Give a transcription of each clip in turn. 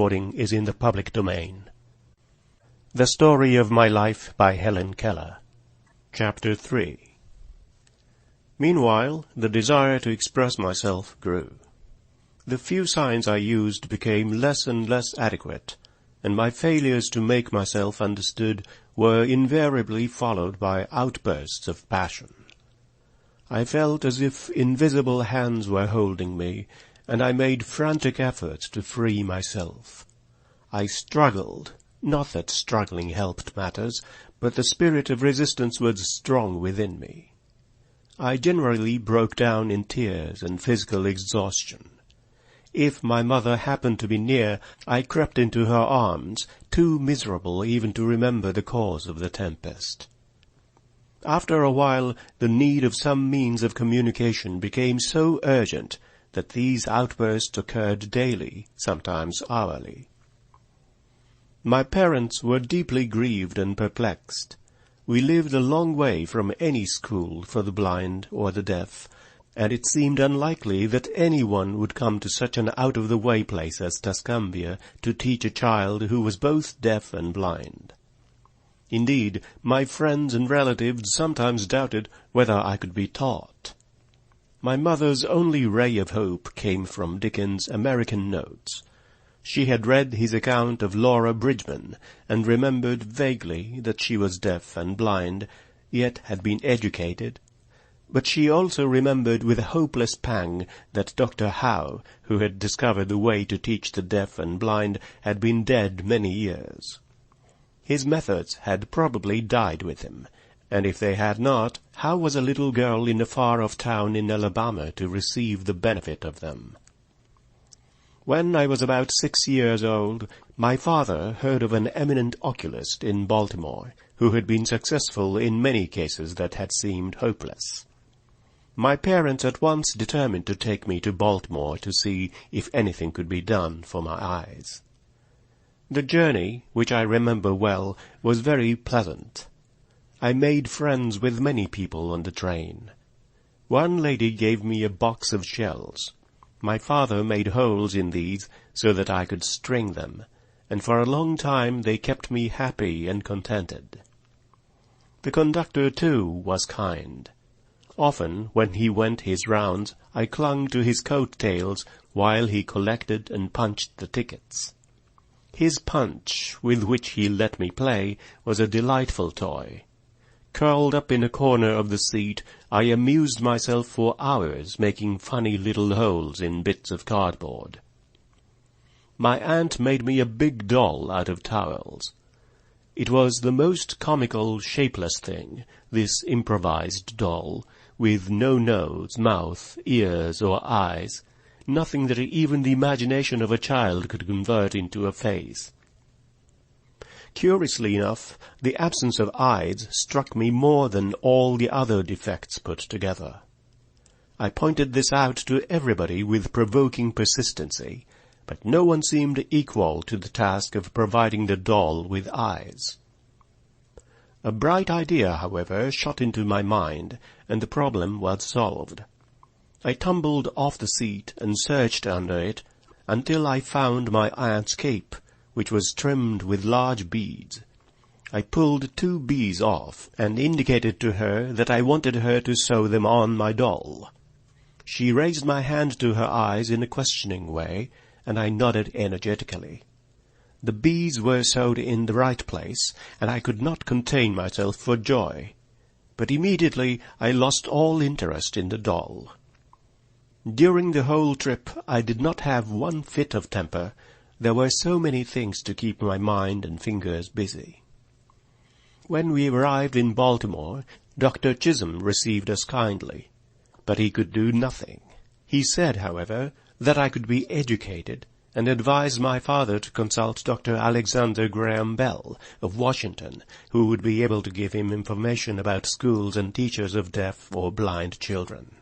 recording is in the public domain. The Story of My Life by Helen Keller. Chapter 3. Meanwhile, the desire to express myself grew. The few signs I used became less and less adequate, and my failures to make myself understood were invariably followed by outbursts of passion. I felt as if invisible hands were holding me, and I made frantic efforts to free myself. I struggled. Not that struggling helped matters, but the spirit of resistance was strong within me. I generally broke down in tears and physical exhaustion. If my mother happened to be near, I crept into her arms, too miserable even to remember the cause of the tempest. After a while, the need of some means of communication became so urgent that these outbursts occurred daily, sometimes hourly. My parents were deeply grieved and perplexed. We lived a long way from any school for the blind or the deaf, and it seemed unlikely that anyone would come to such an out-of-the-way place as Tuscumbia to teach a child who was both deaf and blind. Indeed, my friends and relatives sometimes doubted whether I could be taught. My mother's only ray of hope came from Dickens' American Notes. She had read his account of Laura Bridgman, and remembered vaguely that she was deaf and blind, yet had been educated. But she also remembered with a hopeless pang that Dr. Howe, who had discovered the way to teach the deaf and blind, had been dead many years. His methods had probably died with him, and if they had not, how was a little girl in a far-off town in Alabama to receive the benefit of them? When I was about 6 years old, my father heard of an eminent oculist in Baltimore, who had been successful in many cases that had seemed hopeless. My parents at once determined to take me to Baltimore to see if anything could be done for my eyes. The journey, which I remember well, was very pleasant. I made friends with many people on the train. One lady gave me a box of shells. My father made holes in these so that I could string them, and for a long time they kept me happy and contented. The conductor, too, was kind. Often, when he went his rounds, I clung to his coat-tails while he collected and punched the tickets. His punch, with which he let me play, was a delightful toy. Curled up in a corner of the seat, I amused myself for hours making funny little holes in bits of cardboard. My aunt made me a big doll out of towels. It was the most comical, shapeless thing, this improvised doll, with no nose, mouth, ears, or eyes, nothing that even the imagination of a child could convert into a face. Curiously enough, the absence of eyes struck me more than all the other defects put together. I pointed this out to everybody with provoking persistency, but no one seemed equal to the task of providing the doll with eyes. A bright idea, however, shot into my mind, and the problem was solved. I tumbled off the seat and searched under it until I found my aunt's cape, which was trimmed with large beads. I pulled 2 beads off, and indicated to her that I wanted her to sew them on my doll. She raised my hand to her eyes in a questioning way, and I nodded energetically. The beads were sewed in the right place, and I could not contain myself for joy. But immediately I lost all interest in the doll. During the whole trip I did not have one fit of temper. There were so many things to keep my mind and fingers busy. When we arrived in Baltimore, Dr. Chisholm received us kindly, but he could do nothing. He said, however, that I could be educated, and advised my father to consult Dr. Alexander Graham Bell of Washington, who would be able to give him information about schools and teachers of deaf or blind children.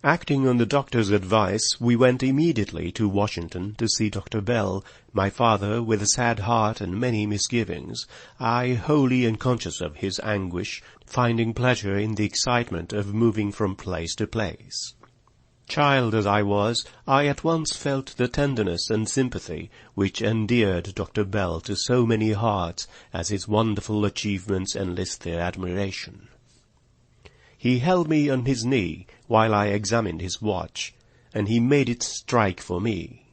Acting on the doctor's advice, we went immediately to Washington to see Dr. Bell, my father with a sad heart and many misgivings, I wholly unconscious of his anguish, finding pleasure in the excitement of moving from place to place. Child as I was, I at once felt the tenderness and sympathy which endeared Dr. Bell to so many hearts as his wonderful achievements enlist their admiration. He held me on his knee while I examined his watch, and he made it strike for me.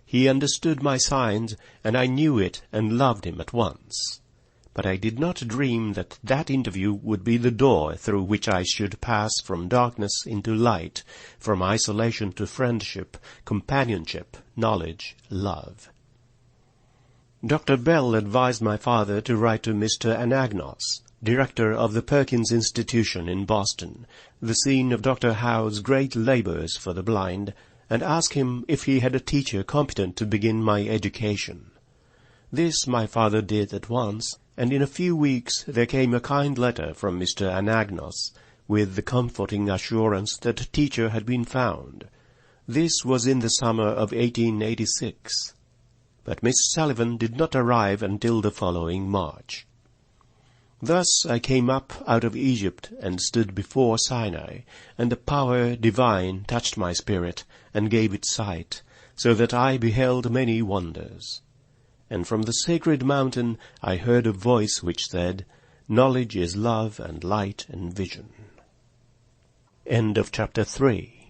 He understood my signs, and I knew it and loved him at once. But I did not dream that that interview would be the door through which I should pass from darkness into light, from isolation to friendship, companionship, knowledge, love. Dr. Bell advised my father to write to Mr. Anagnos, director of the Perkins Institution in Boston, the scene of Dr. Howe's great labors for the blind, and ask him if he had a teacher competent to begin my education. This my father did at once, and in a few weeks there came a kind letter from Mr. Anagnos, with the comforting assurance that a teacher had been found. This was in the summer of 1886. But Miss Sullivan did not arrive until the following March. Thus I came up out of Egypt and stood before Sinai, and the power divine touched my spirit and gave it sight, so that I beheld many wonders. And from the sacred mountain I heard a voice which said, Knowledge is love and light and vision. End of chapter 3.